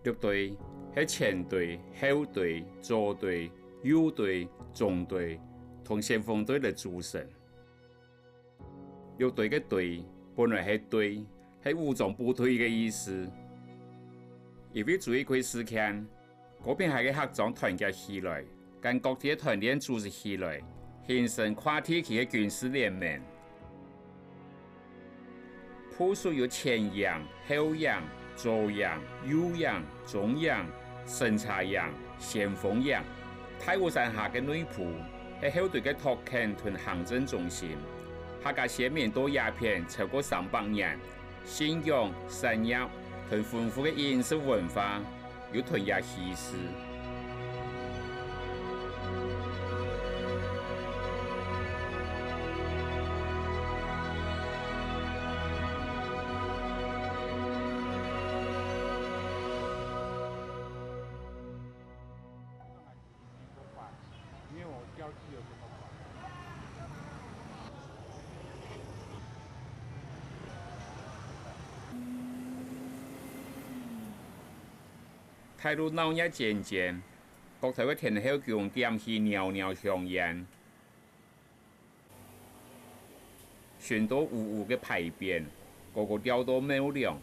六队是前队、后队、左队、右队、中队同先锋队的组成。六队的队本来是队，是武装部队的意思。因为注意开始看，嗰边系嘅客装团结起来，跟各地团练组织起来，形成跨地区嘅军事联盟。部署有前营、后营、左营、右营、中营、审查营、先锋营。太湖山下嘅内部系后队嘅特勤同行政中心，客家先民都鸦片超过300年，信仰、信仰同丰富嘅饮食文化，有同也稀释。因为我标记有这么快。太路闹热渐渐，各头嘅天后宫点起袅袅香烟，许多雾雾嘅牌匾，个个吊到妙亮。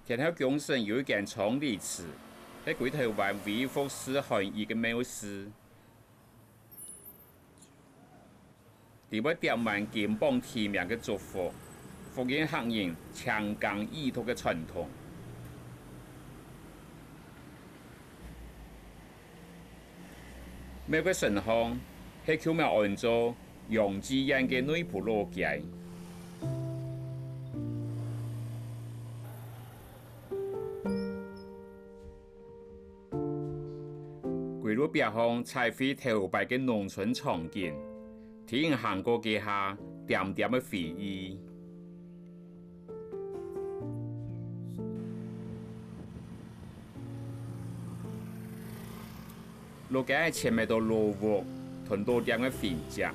天后宫上有一间昌黎祠，喺鬼头湾微服私汉义嘅庙寺。伫要点满金榜题名嘅祝福，福音客人强刚依托嘅传统。庙嘅神像係巧妙按照杨子燕嘅内部逻辑。轨路边上彩绘头摆嘅农村场景。天行过嘅下点点嘅回忆，路街前面到路屋同多点嘅fins食，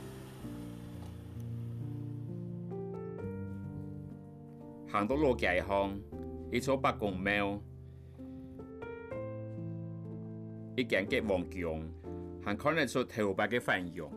行到路街上，一座白公庙，一间吉王宫，还看得出头摆嘅繁荣。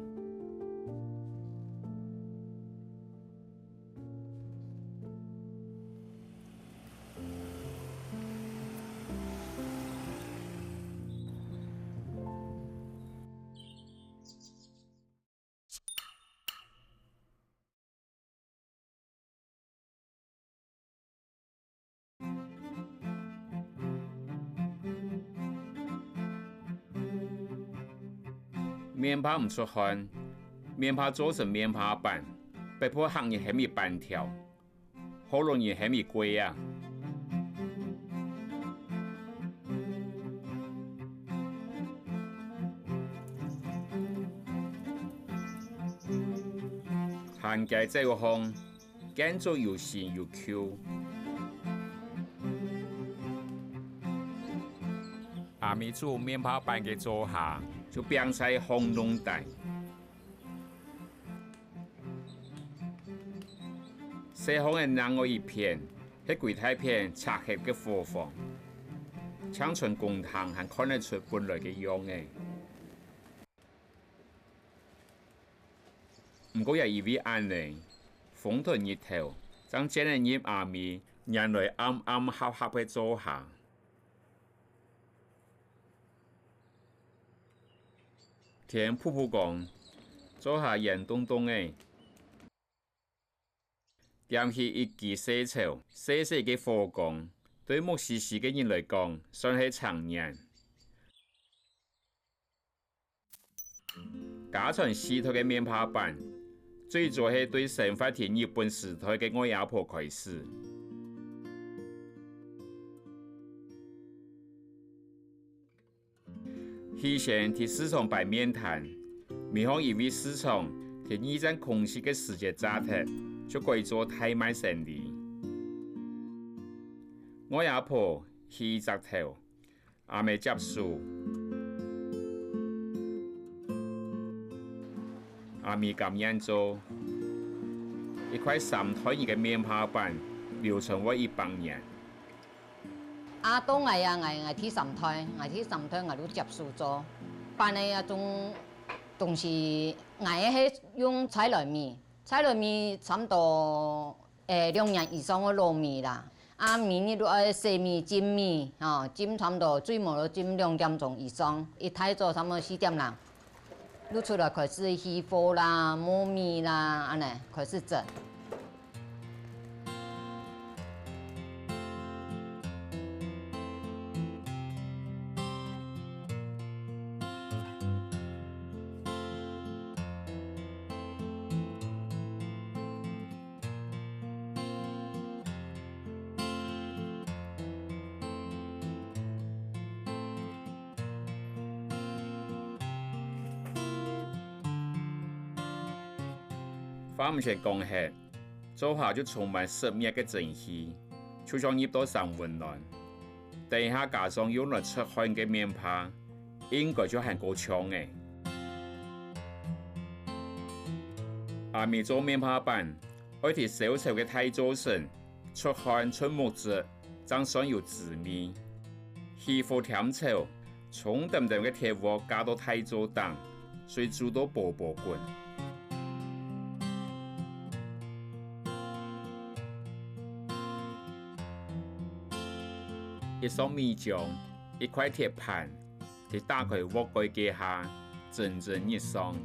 面包唔出汗，面包做成面包板，被迫行业还没板条，好容易还没贵啊！行街这个行，建筑又新又 Q。阿米做面包板嘅做下，就变在红龙带。西方嘅南我一片，喺柜台片拆黑嘅火房，창춘公堂还看得出本来嘅样嘅。唔过也因为安尼，风团日头，将真人入阿米，人类暗暗合合嘅做下。天瀑布讲，做下严冬冬诶，点起一支细草，细细嘅火光，对木西西嘅人来讲，算系常年。家传世代嘅面包板，最早系对生发田日本时代嘅我阿婆开始。以前伫市场摆面摊，面向因为市场伫二战空隙嘅时节炸脱，就改做太卖生意。我阿婆起杂头，阿妹接受。阿咪咁樣做，一塊3台嘅面趴板流傳咗100年。啊，到我第3台，我都接觸咗，但係啊仲是我係用菜來米差唔多2年以上嘅糯米啦。啊，米你都要洗米浸米，浸差唔多最冇都浸2點鐘以上，一睇做差唔多4點啦。滷出來開始起火啦、磨米啦，安尼開始整。花唔成講吃，做下就充滿濕熱嘅蒸氣，就像醃到上溫暖。等下加上用來出汗嘅面趴，應該就係夠嗆嘅。阿咪做面趴板，愛貼小小嘅太祖神，出汗出木質，爭上有滋味。起火添炒，重淡淡嘅鐵鍋加到太祖檔，水煮到爆爆滾。一勺米漿，一塊鐵盤，喺打開鍋蓋機下，陣陣熱爽。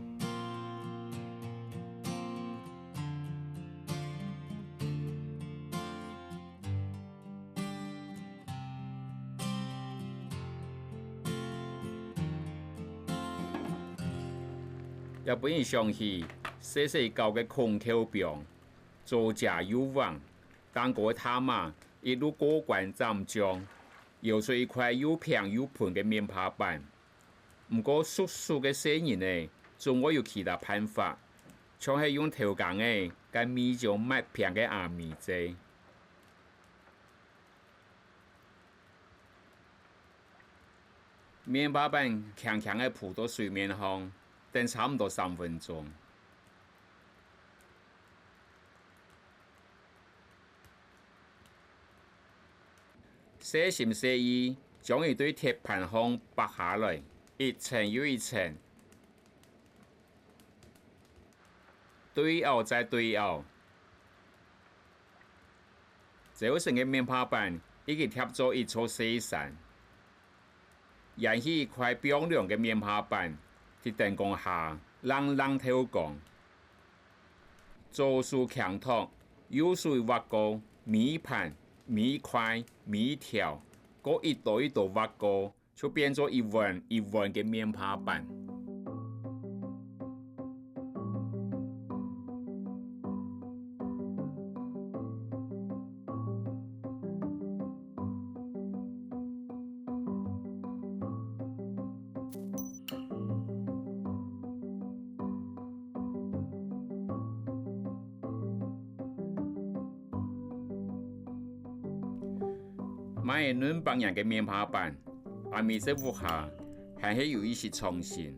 日本人想起細細舊嘅孔口병，造假有望，但個他媽一路過關斬將。搖出一塊又平又盤嘅面趴板，唔過叔叔嘅生意呢，仲我有其他辦法，像係用頭鋼嘅跟米漿抹平嘅阿米劑。面趴板強強嘅鋪到水面上，等差唔多3分鐘。細心細意，將一堆鐵盤項拔下來，一層又一層，對凹再對凹。這成嘅面趴板已經貼咗一撮細山，引起一塊冰涼嘅面趴板喺燈光下朗朗透光。左手強托，右手挖高米盤。米塊、米條，嗰一道一道挖過，就變咗一碗一碗嘅面趴板。買嫩白人嘅面趴板，阿咪在屋下係有一些創新。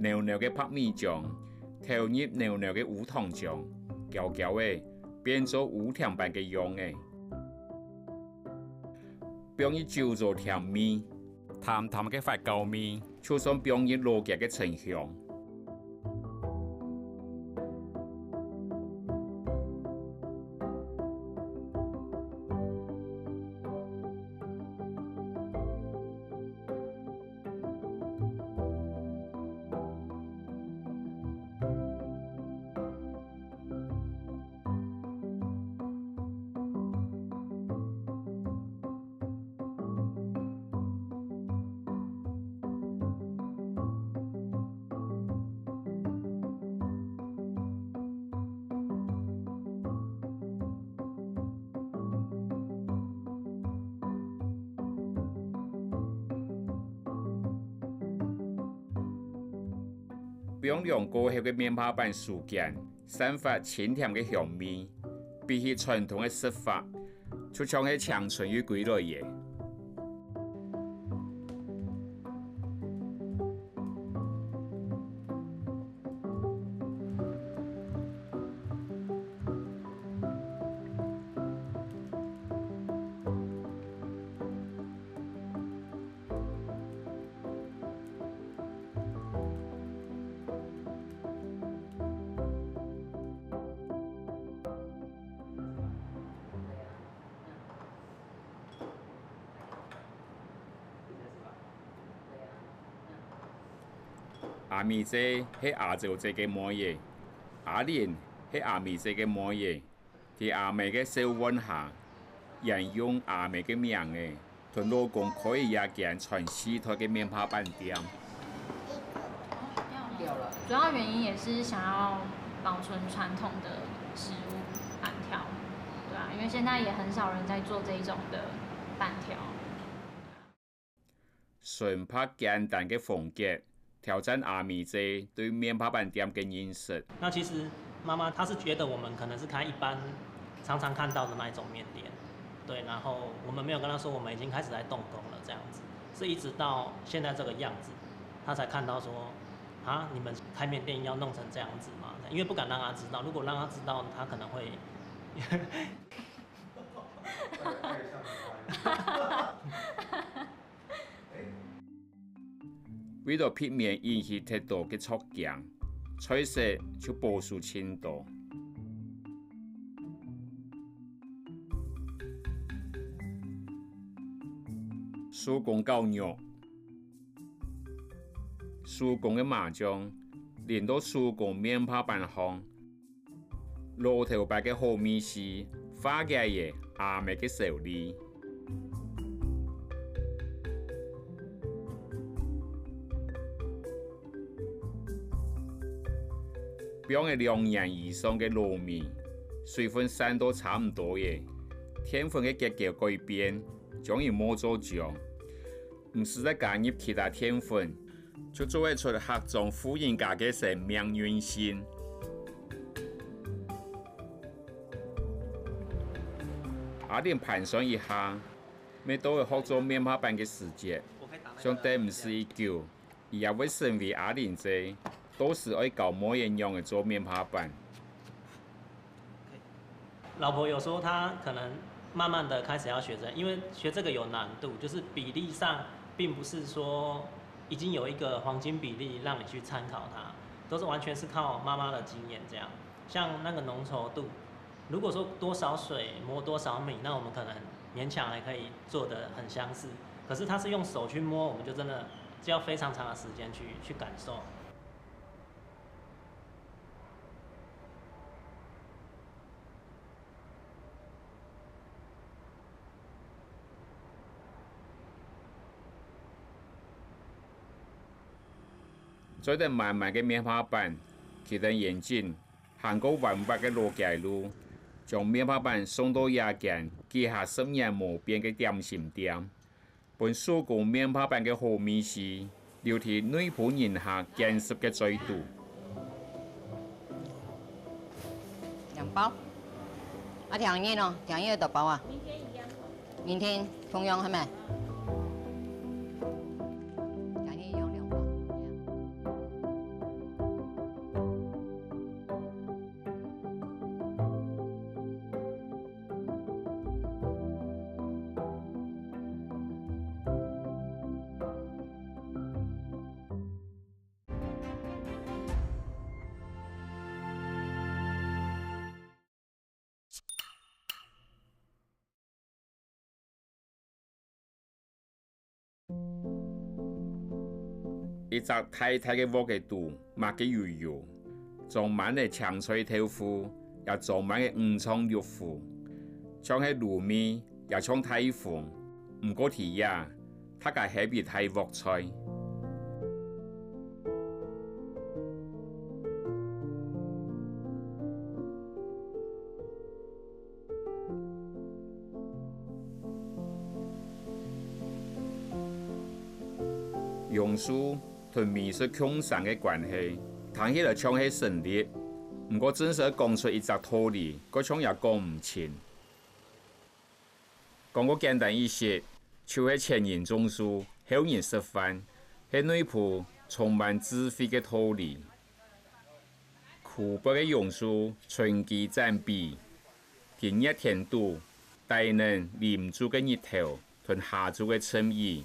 濃濃嘅白米漿，投入濃濃嘅烏糖漿，攪攪嘅變做烏甜版嘅樣嘅。並以酒做甜味，淡淡嘅發酵味，就算並以羅結嘅清香。冰涼過後嘅面趴板酥乾，散發清甜嘅香味，比起傳統嘅食法，就像係青春與歸來嘅。阿米姐是亚洲这个模样，阿莲是阿米这个模样，在阿美的小温下，沿用阿美的名诶，同老公可以也见全世界的面包板店。主要原因也是想要保存传统的食物板条，对啊，因为现在也很少人在做这一种的板条。纯拍简单的风格，挑战阿米姐对面包板店的认识。那其实妈妈她是觉得我们可能是开一般常常看到的那一种面店，对，然后我们没有跟她说我们已经开始在动工了这样子，是一直到现在这个样子，她才看到说。啊！你们开面店要弄成这样子吗？因为不敢让他知道，如果让他知道，他可能会。为了避免引起太多的触镜，菜色就步数轻多。手工狗肉。手工的麻酱，连到手工面包板上，露头白的糯米丝，花嘅嘢阿美嘅手里。标嘅2年以上嘅糯米，水分散到差唔多嘅，天粉嘅结构改变，将伊磨做酱，唔是再加入其他天粉。就做会出各种富人家嘅生命运线。阿莲盘算一下，每到会学做面包板嘅时节，想得唔是一久，伊也会成为阿莲姐，都是爱搞模样样嘅做面包板。老婆有说她可能慢慢的开始要学因为学这个有难度，就是比例上并不是说。已经有一个黄金比例让你去参考它，都是完全是靠妈妈的经验这样。像那个浓稠度，如果说多少水磨多少米，那我们可能勉强还可以做得很相似。可是它是用手去摸，我们就真的就要非常长的时间去感受。做得慢慢嘅面包板，骑得严谨，行过弯弯嘅路街路，将面包板送到夜间记下10年无变嘅点心店，本手工面包板嘅糯米丝，留喺内部人下坚实嘅嘴度。2包，啊，调热咯，调热多包啊？明天一样。明天同样系咪？一只太太嘅鍋嘅肚，抹嘅油油，裝滿嘅青菜豆腐，也裝滿嘅五倉肉腐，像係滷味，也像太飯，唔過提呀，它嘅係比太鑊菜。榕樹同美術共生嘅關係，聽起來像係神力，不過真實講出一隻道理，嗰種也講唔清。講個簡單一些，就係前人種樹，後人食飯，係內部充滿智慧嘅道理。枯薄嘅榕樹，春季展臂，天熱天度，大能黏住嘅日頭，同下住嘅春意。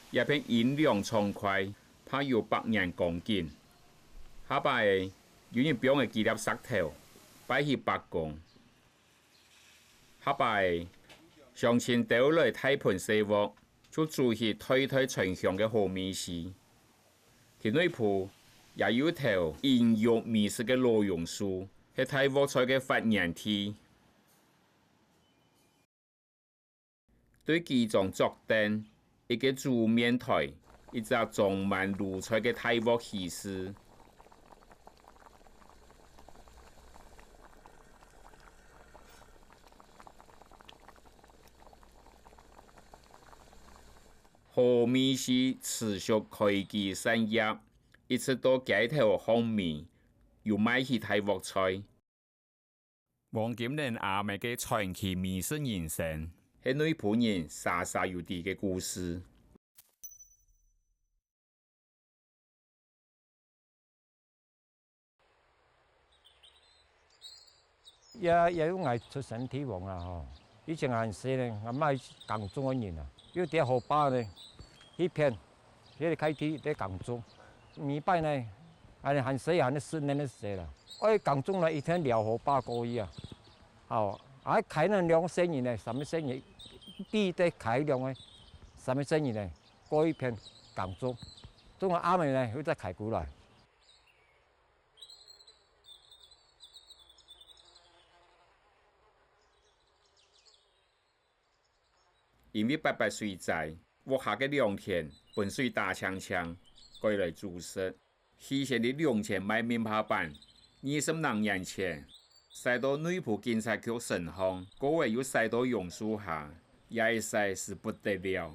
一片陰涼暢快，怕有百年光景。下擺有人表嘅紀念石頭，擺起白宮。下擺鄉親到來大盤細鑊，就煮起推推醇香嘅糯米絲。田内埔也有條孕育美食嘅羅榕樹，係泰國菜嘅發源地。對基狀作燈，一個煮麵台，一隻裝滿蔬菜嘅泰國喜事。河面是持續開基產業，一直到街頭巷面，又賣起泰國菜。黃金蓮阿妹嘅傳奇美食人生，係內埔人沙沙有地嘅故事。也有嗌出身體旺啦吼！以前還細咧，我媽耕種嘅人啊，有啲河壩咧，一片，迄個開始在耕種，明白呢，還細還是年的細啦。我耕種咧，一天撩河壩過去啊，哦，開那2生意呢，什麼生意？地在開兩個，什麼生意呢？過一片耕種，種個阿妹呢，又再開過來。因為88歲仔，活下嘅2天，本水打槍槍，過來煮食。以前的2000賣面包板，20多年前，駛到內埔警察局神巷，各位又駛到榕樹下，也係是不得了，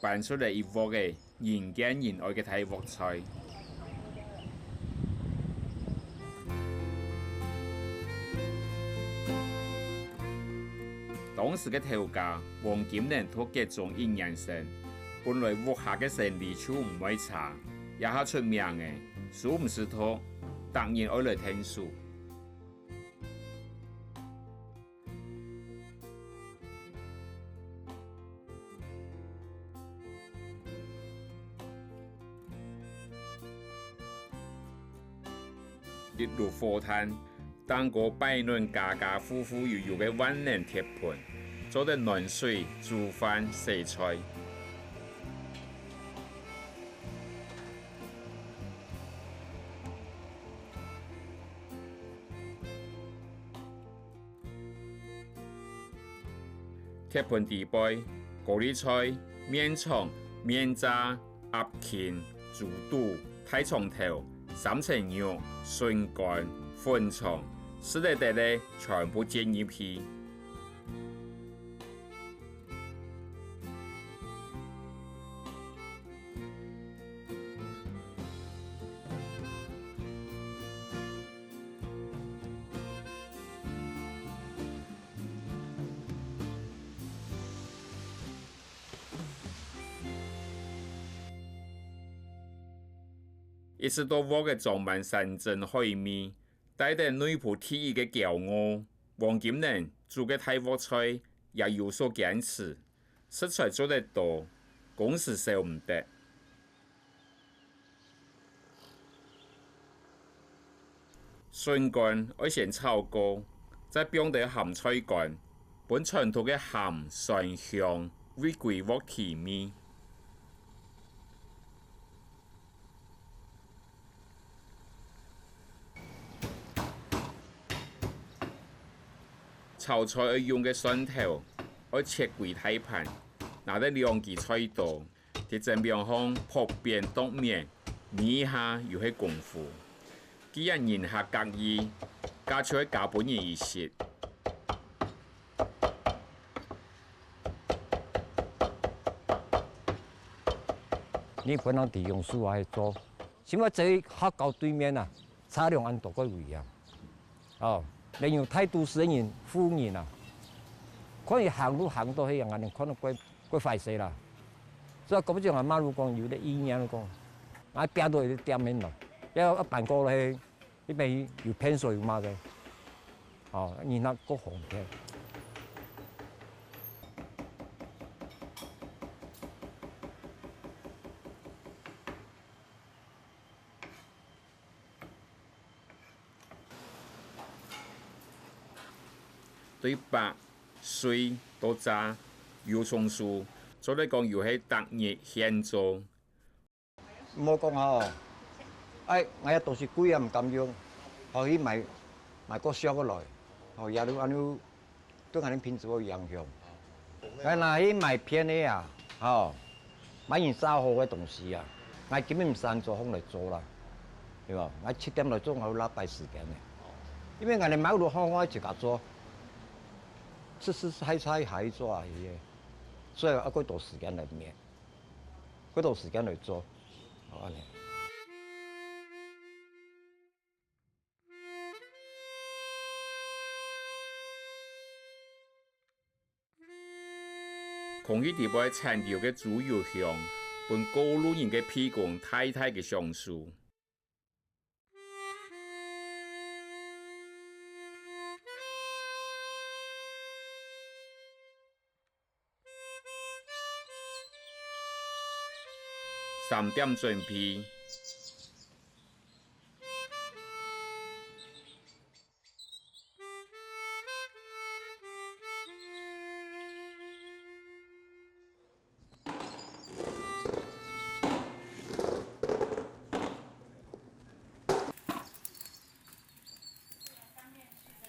辦出嚟一鍋嘅人見人愛嘅泰國菜。當時嘅頭家黃金蓮托結種1年生，本來屋下嘅生意就唔會差，也係出名嘅，數唔是托，當然愛來聽數。一路火炭，當個擺弄家家戶戶悠悠嘅萬能鐵盤，做得暖水、煮飯、洗菜。鐵盤地背，高麗菜、麵腸、麵渣、鴨鉗、豬肚、太葱頭、三層肉、筍乾、粉腸，濕得得咧，全部煎入去。一直到我嘅裝滿山珍海味，帶得內埔第一嘅驕傲。黃金蓮煮嘅泰國菜也有所堅持，食材做得多，工時少唔得。筍乾要先炒過，再放到鹹菜乾，本傳統嘅鹹酸香會歸鑊提味。炒菜要用嘅蒜頭，要切幾大盤，拿得2支菜刀，喺正邊方撲邊剁麵，捏下又係功夫。既然人客隔意，加出去加本人而食。你本來地用樹來做，起碼這客到對面啊，差2萬多個位啊，哦。你用太多生人、富人啊，可以行路行到迄樣，你可能過快死啦。所以咁樣啊，馬路講有啲意念講，啊邊度有啲店面咯，一辦過落去，呢邊有偏水嘛嘅，哦，然後個紅嘅。對白、水、多渣、油葱樹，做嚟講又係特熱現做。唔好講嚇，我也都是贵啊，唔甘用，互伊卖个俗个来，吼也都安尼对安尼品质有影响。若伊卖便宜啊，吼，买用3号个东西啊，我根本唔使做风来做啦，对吧？我7点来做，我拉摆时间的，因为我哋买落好，我就甲做，吃菜还做啊，所以啊，几多时间来面，几多时间来做，好安尼。空气地外残留嘅猪油香，本高路人嘅屁股太太嘅上树。3点准备。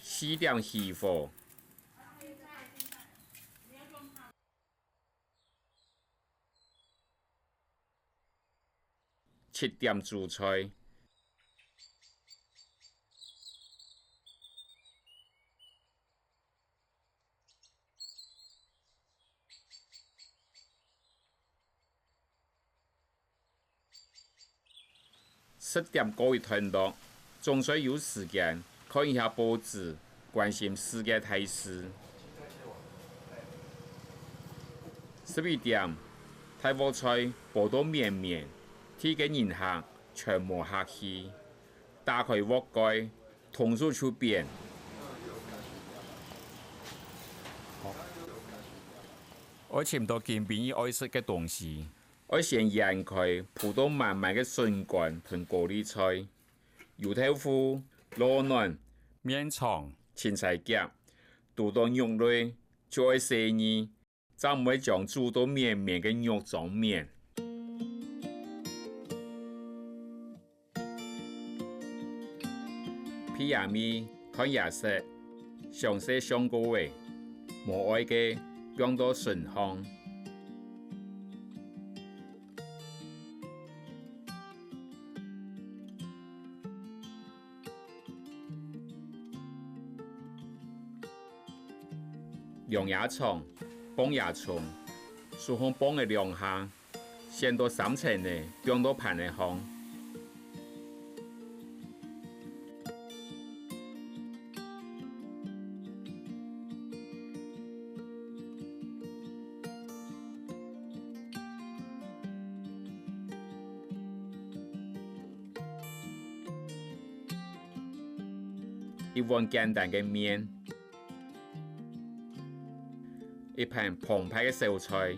4点起火。7点煮菜。10点过一段落，总算有时间看一下报纸，关心世界大事。11点，大锅菜报道绵绵，天嘅人客全無客氣，打開鍋蓋，同時出邊。我尋到見邊愛食嘅東西，我先研開葡萄慢慢嘅筍乾同高麗菜、油豆腐、羅卵、麵腸、青菜夾，煮到肉類，就愛細膩，就唔會將煮到綿綿嘅肉裝麵。皮亞米看顏色，上色上個位，無愛嘅用到順香。涼芽葱、崩芽葱，數項崩嘅涼下，先到3層嘅，用到盤嘅香。一碗簡單嘅麵，一盤澎湃嘅小菜，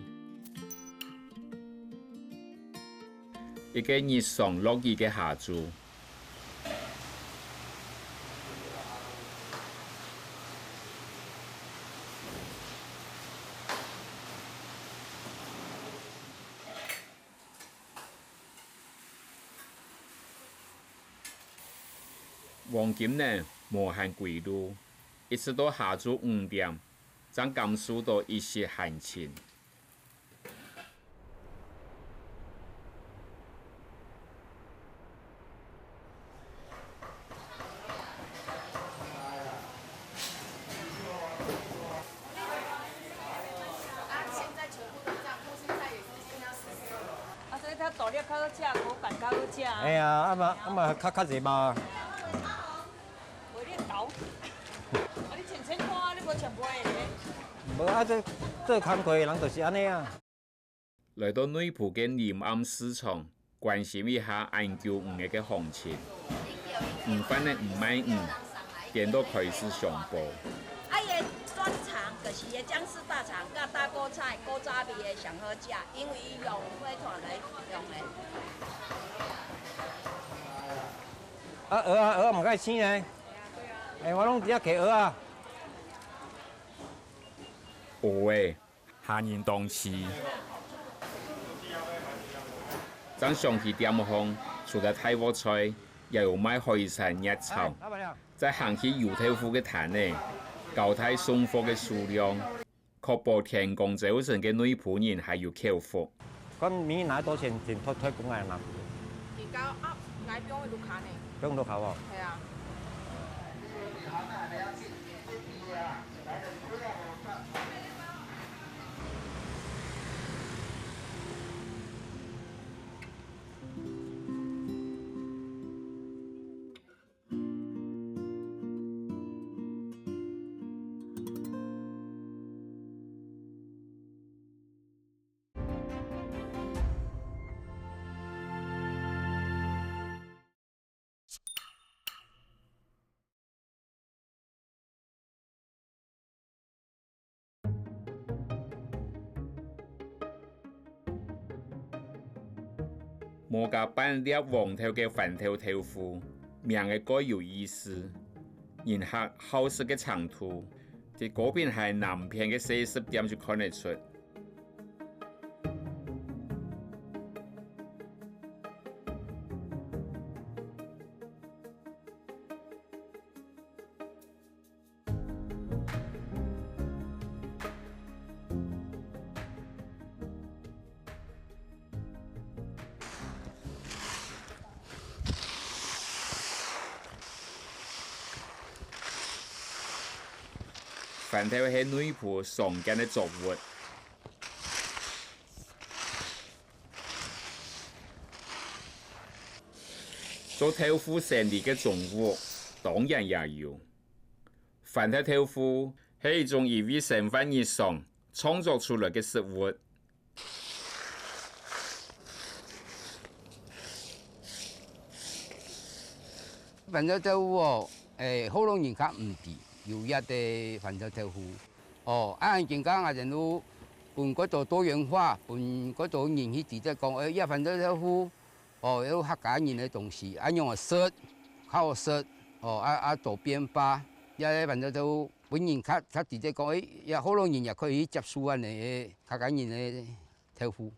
一個熱爽樂意嘅下廚。黃金呢？無限規律，一直到下晝5點，才感受到一些寒情。所以它大粒較好食，口感較好食。哎呀，較濟吧。無啊，做工課的人就是安尼啊。來到內埔嘅臨安市場，關心一下安久魚嘅行情。魚販呢唔賣魚，店都開始上報。啊，伊個專長就是伊個薑絲大腸甲大鍋菜、古早味的上好食，因為伊用火炭來用的。啊蚵啊，唔該生呢？哎，我攏只下摕蚵啊。蚵夏年當次，將上去點烘，除了泰國菜，又有賣海產熱炒。再行去油豆腐嘅攤呢，交替送貨嘅數量，確保天公早晨嘅女僕人係要口福。咁米拿多錢推廣係嘛？而家嗌邊去錄卡呢？邊度考喎？係啊。莫家板粒黃頭嘅飯頭豆腐，名嘅該有意思。然後好食嘅長度，喺嗰邊係南片嘅40點就看得出。飯頭係女僕常見嘅作物，做豆腐生意嘅重物當然也有。飯頭豆腐係一種以為生活日常創作出來嘅食物。飯頭豆腐哦，好多人家唔知。有一啲飯頭豆腐，啱健康啊！人都半嗰度多元化，半嗰度人去直接講，一飯頭豆腐，有客家人嘅東西，用個食，靠食，做變化，一飯頭豆腐本人較直接講，有好多人也可以接受啊！你客家人嘅豆腐。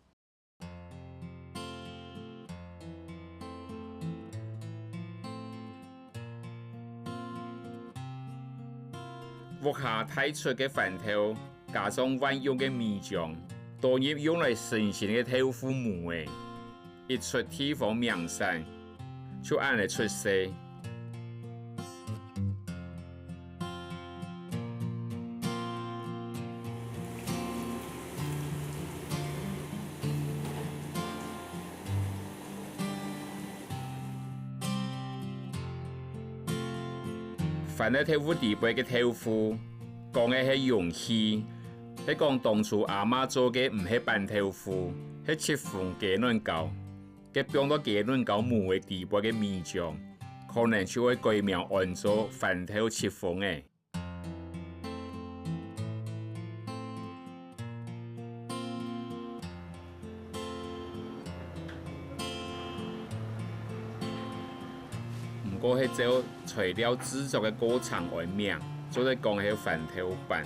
屋下睇出嘅飯頭，加上運用嘅米醬，當然用來新鮮嘅豆腐糜嘅，一出地方名產，就按嚟出色。飯頭豆腐地杯嘅豆腐，講嘅係容器，係講當初阿媽做嘅唔係板豆腐，係切縫雞卵糕，嘅放到雞卵糕糜嘅地杯嘅米醬，可能就會改名按做飯頭切縫嘅。我係照材料製作嘅過程為名，做嚟講係飯頭板，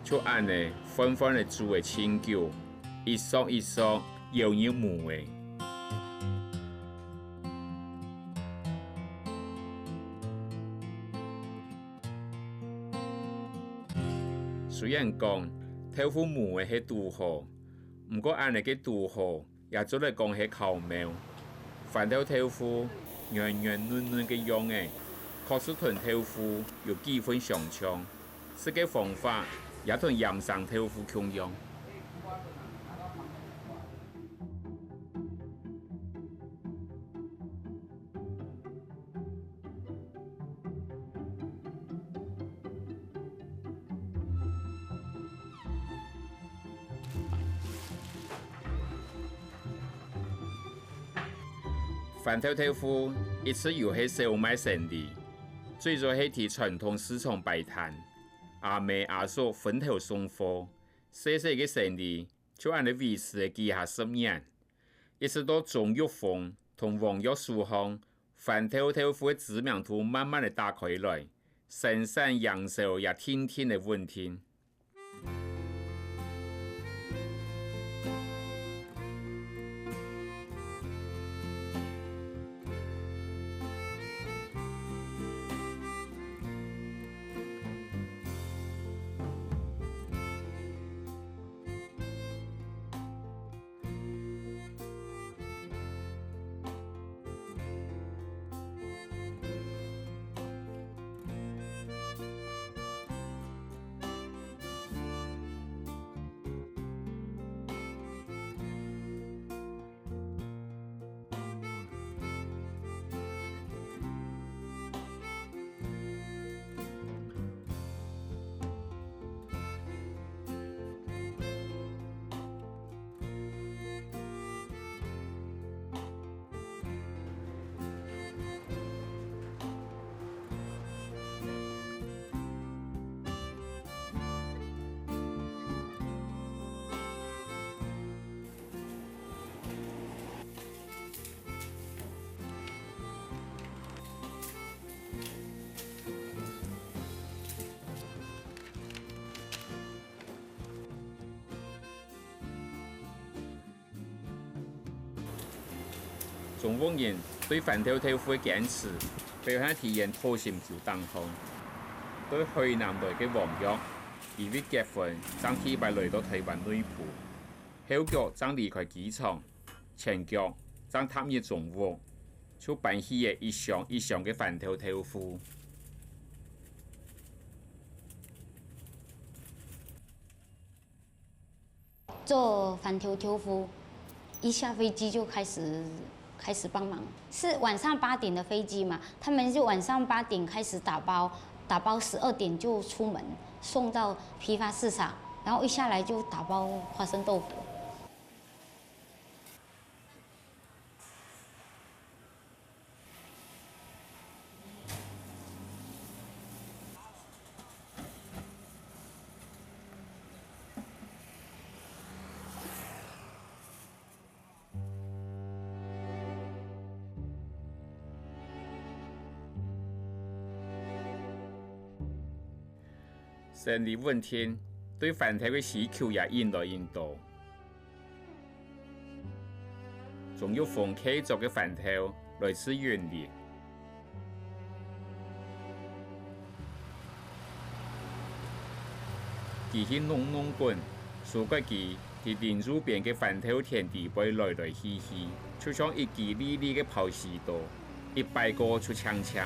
就按呢寬寬嘅煮嘅清酒，一嗦一嗦搖搖糜嘅。雖然講豆腐糜嘅係拄好，唔過按呢嘅拄好。也做嚟講係巧妙，飯頭豆腐圓圓嫩嫩嘅樣嘅，確實同豆腐有幾分相像，食嘅方法也同鹽生豆腐同樣。飯頭豆腐一直又係售賣生意，最早係喺傳統市場擺攤，阿妹阿嫂分頭送貨，細細嘅生意就按你維持嘅幾下10年，一直到鍾玉鳳同黃玉書行，飯頭豆腐嘅知名度慢慢地打開來，生產營銷也天天的穩定。中国人对饭头豆腐的坚持，表现體現土心照當空。對海南來嘅黃玉，因為結婚，將提拔來到台灣內部，後腳將離開機場，前腳將踏入中國，就辦起嘅一箱一箱嘅飯頭豆腐。做饭头豆腐，一下飞机就开始帮忙。是晚上8点的飞机嘛，他们就晚上8点开始打包，打包12点就出门，送到批发市场，然后一下来就打包花生豆腐。生理問題對飯頭嘅需求也越來越多，仲有鳳溪做嘅飯頭來自原料，佢係農本，所以佢喺連路邊嘅飯頭田地背來來去去，就像一支利利嘅炮士刀，100個出槍槍。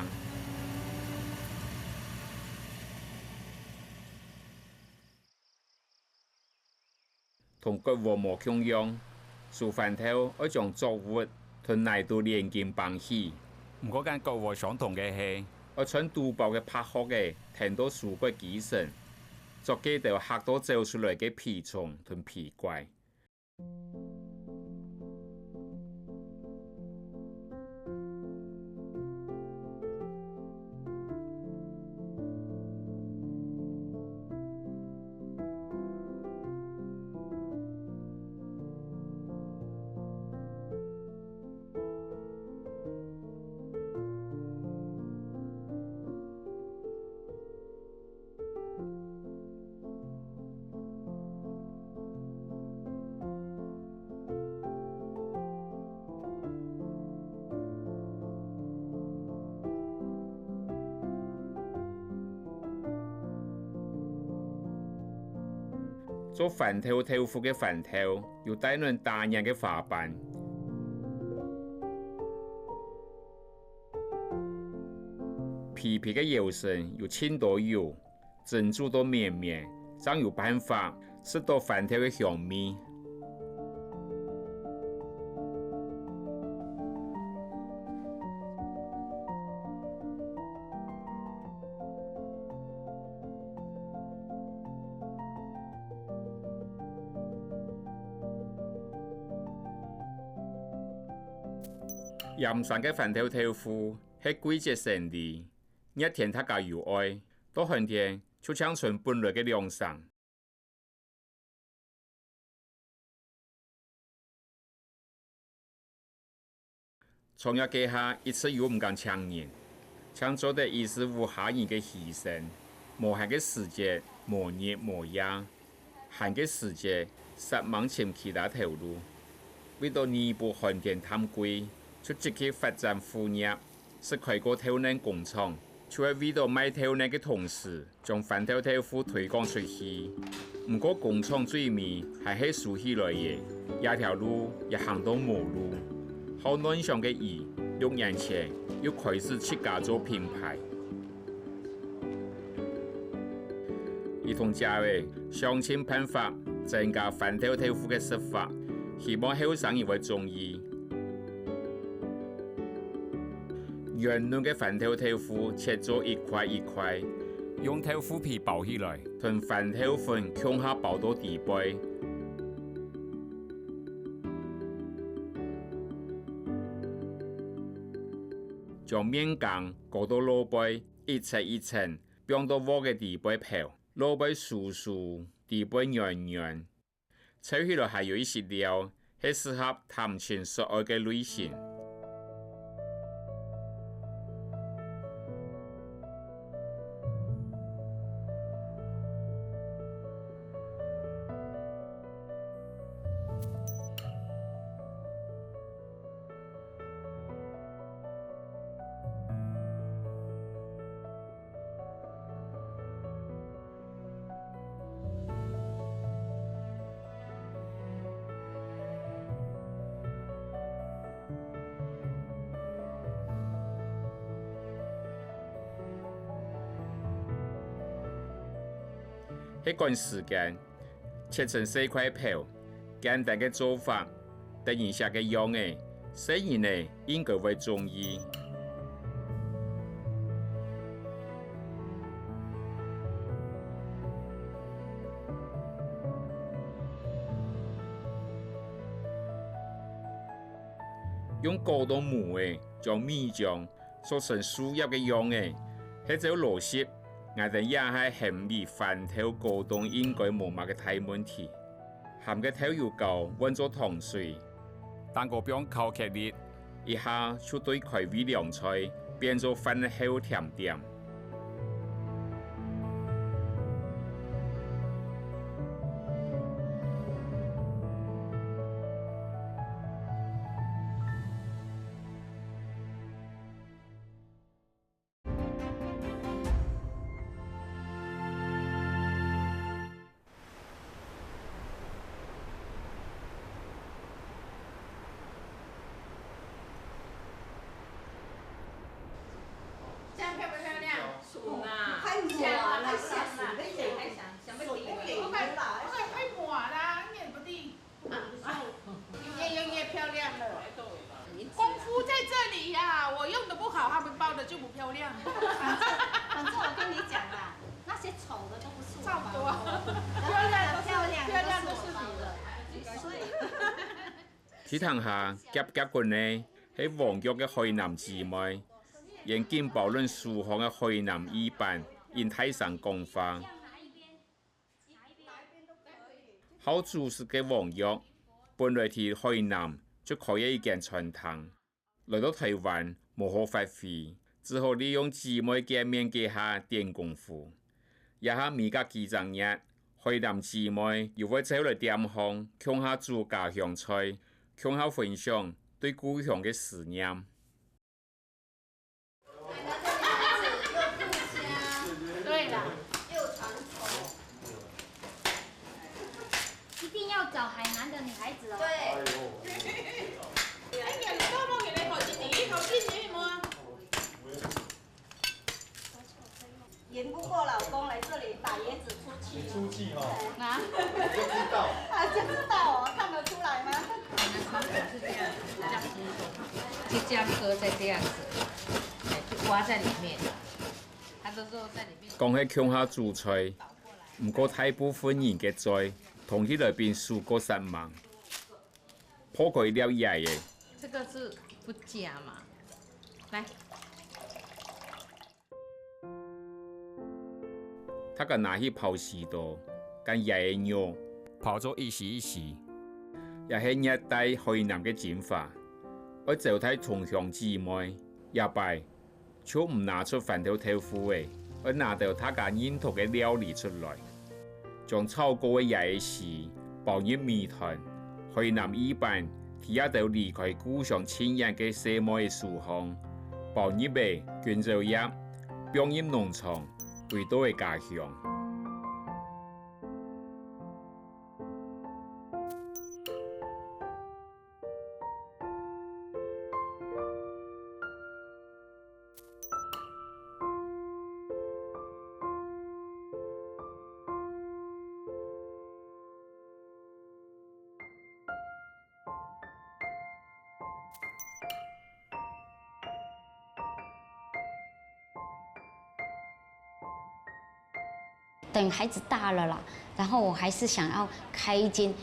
同國和無共樣，做飯頭要將作物同泥土連根綁起。唔過間國和相同嘅係，要穿杜薄嘅拍殼嘅，填到樹骨基層，作幾條嚇到走出來嘅蜱蟲同蜱怪。做飯頭豆腐嘅飯頭要帶輪大人嘅花瓣，皮皮嘅油身要清到油，珍珠到綿綿，將有辦法吃到飯頭嘅香味。鹽山嘅飯頭豆腐係季節性的，一天他家有愛，到寒天就搶存本來嘅涼爽。創業家下一次又唔敢搶人，搶做的意思無下人嘅犧牲，無限嘅時節，無日無夜，限嘅時節實忙尋其他頭路，為到彌補寒天貪貴。就積極發展副業，是開個豆奶工廠，就係為到賣豆奶嘅同時，將飯頭豆腐推廣出去。唔過工廠最尾係喺數起來嘅，一條路也行到無路。好難想嘅伊，6年前又開始自家做品牌。伊同家嘅想盡辦法增加飯頭豆腐嘅食法，希望後生人會中意。圓潤嘅飯頭豆腐切咗一塊一塊，用豆腐皮包起來，同飯頭粉向下包到地背，將麵羹裹到爐背，一層一層放到鍋嘅地背泡，爐背酥酥，地背軟軟，炒起來還有一些料，係適合談情說愛嘅類型。迄段时間，切成細塊片，簡單嘅做法，突然食嘅樣嘅，雖然呢應該會中意。用高度模嘅將米漿做成樹葉嘅樣嘅，迄種邏輯，我哋也係很米飯頭高度應該冇乜嘅大問題。鹹嘅頭要夠溫咗糖水，但個邊靠劇烈，一下就對開胃涼菜變做飯後甜點。反正我跟你讲啦，那些丑的都不是我包的，漂亮都是你的。所以，天堂下夾夾棍呢，喺黃玉嘅海南姊妹，因見無論書行嘅海南語版，因睇上講法。好注視嘅黃玉，本來喺海南就可以一間傳堂，來到台灣無可發揮。之後利用姊妹見面嘅下點功夫，也下每個幾週日，海南姊妹又會走來點行，向下煮家鄉菜，向下分享對故鄉嘅思念。對啦，又傳統，一定要找海南的女孩子哦。對。哎呀，你都冇給你考經理，考經理麼？赢不过老公来这里打椰子出气。你出气哦。啊？我就知道。啊，就知道哦，看得出来吗？传统是这样，这样子，就这样搁在这样子，就刮在里面。它都是在里面。講起鄉下煮菜，唔過大部分人嘅菜，同喺裏邊數過10萬，破佢了嘢嘅。這個是不加嘛？來。他個拿去泡士多，跟椰嘅肉泡咗一時一時，也係熱帶海南嘅剪法。我就睇同鄉姊妹一擺，就唔拿出飯頭豆腐嘅，我拿到他個印度嘅料理出來，將炒過嘅椰絲包入米團，海南語版提一道離開故鄉親人嘅細妹嘅樹香，包入味捲做葉，放入農場。回到嘅家鄉。等孩子大了啦，然后我还是想要开一间，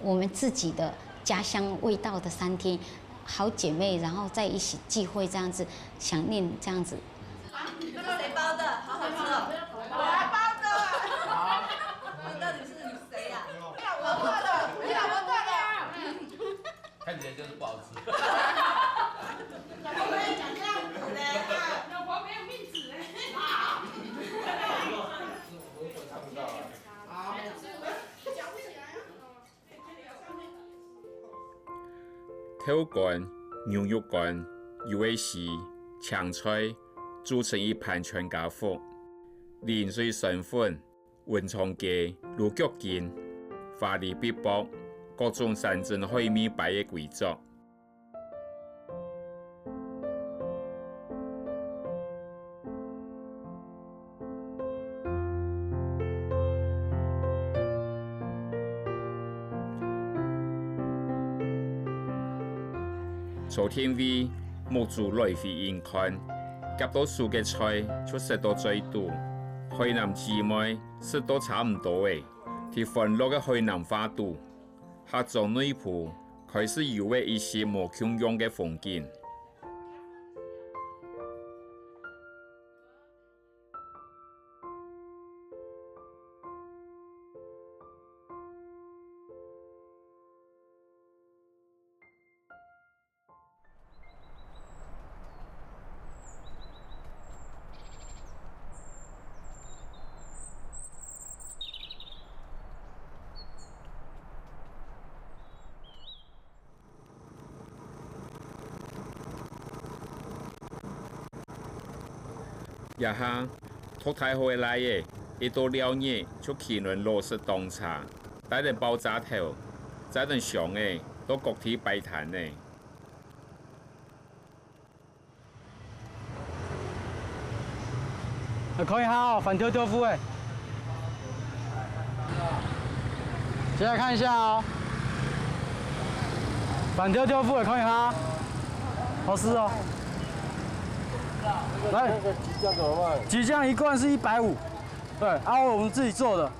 我们自己的家乡味道的餐厅，好姐妹，然后在一起聚会这样子，想念这样子。这个谁包的？好好吃哦。我来包的。好。你到底是谁呀？我做的，我做的。看起来就是不好吃。老婆没有讲这样子嘞，老婆没有面子嘞。豆乾、牛肉乾、魚尾絲、青菜組成一盤全家福，連水成粉、雲長雞、鹿腳筋、花梨碧卜，各種山珍海味擺嘅貴族。朝天味木住來回應看，夾到數嘅菜就食到最多。海南姊妹食到差唔多誒，啲歡樂嘅海南花都，客莊女僕開始遊歷一些無共樣嘅風景。呀哈，托太回來嘅，一到了夜就去輪落實當茶，帶人爆炸頭，再人上嘅到各地擺攤嘅。看一下哦，反跳跳夫哎，接下来看一下哦，反跳跳夫哎，看一下，好吃哦。来，那个鸡酱怎么卖？鸡酱一罐是150，对，啊，我们自己做的。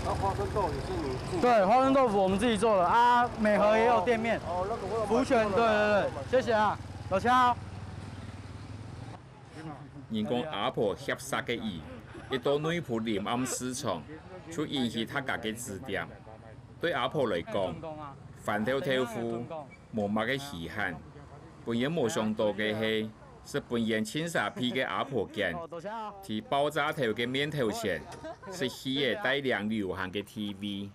那花生豆也是你自己？对，花生豆腐我们自己做的啊，美和也有店面。哦，那个我有。福泉，对对对，谢謝啊，老邱。人講阿婆合殺嘅意，一到女僕臨暗市場，就引起他家嘅指點。對阿婆嚟講，飯跳跳夫無乜嘅稀罕，本人冇想到嘅係。是本人青沙皮嘅阿婆間，提爆炸頭嘅面頭前，是喜嘅帶量流行嘅 TV。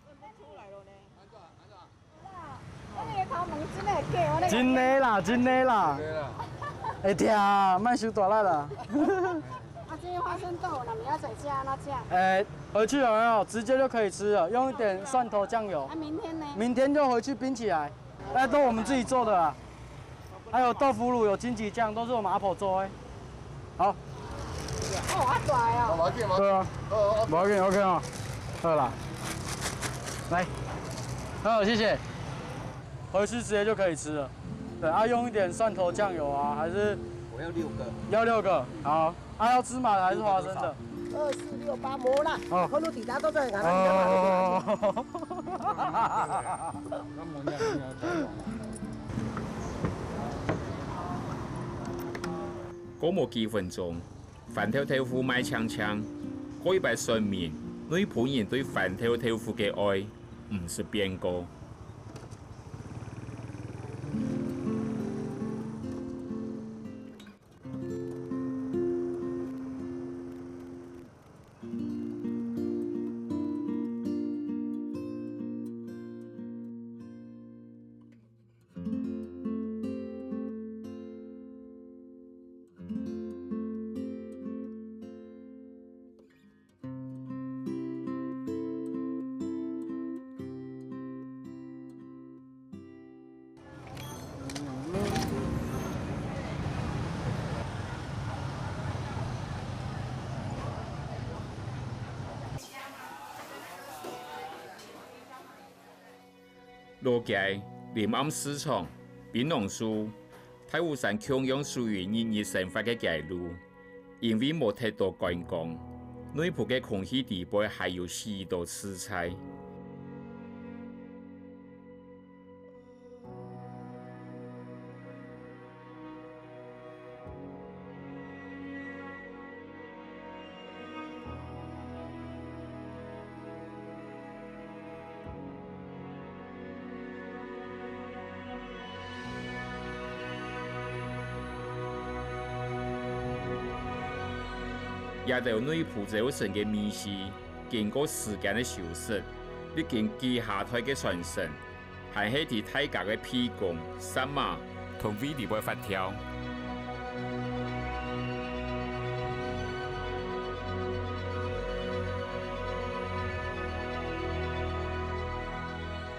真的啦，真的啦，會痛，莫收大力啦。啊，这些花生豆，那你要再加那这样？回去有没有直接就可以吃了？用一点蒜头酱油。那明天呢？明天就回去冰起来。都我们自己做的啦。还有豆腐乳，有荆棘酱，都是我们阿婆做的。好。哦，好大哦。对啊。不要紧 ，OK 啊。好啦。来。好，谢谢。回去直接就可以吃了。对，用一点蒜头酱油啊，还是？我要6个。要6个，好。要芝麻的还是花生的？2、4、6、8冇啦。哦。可能其他都在眼。哦。過冇幾分鐘，飯跳跳夫賣槍槍，嗰一擺上面女僕人對飯跳跳夫嘅愛唔是變過。路街、臨暗市場、檳榔樹、太湖山共樣屬於日日生活嘅街路，因為冇太多觀光，內部嘅空氣地背還有許多食材。也就女僕造成嘅迷思，經過時間嘅修飾，歷經幾下台嘅傳承，係喺啲大家嘅披貢、殺馬同威力嘅發條。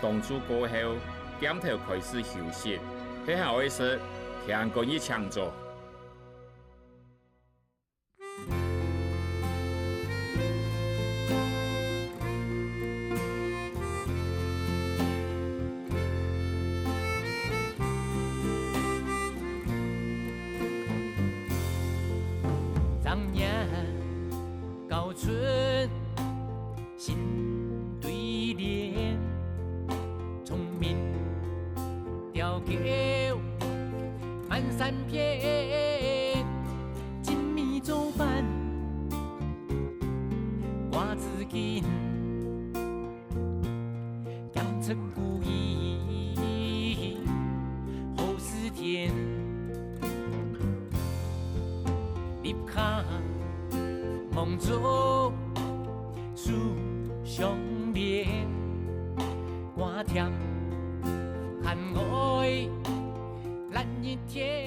當主過後，點頭開始休息，喺下位時聽過一唱作。叫满山遍，金米做饭瓜子紧，养成故意后四天，立下梦中树上面，寒甜寒爱难一天。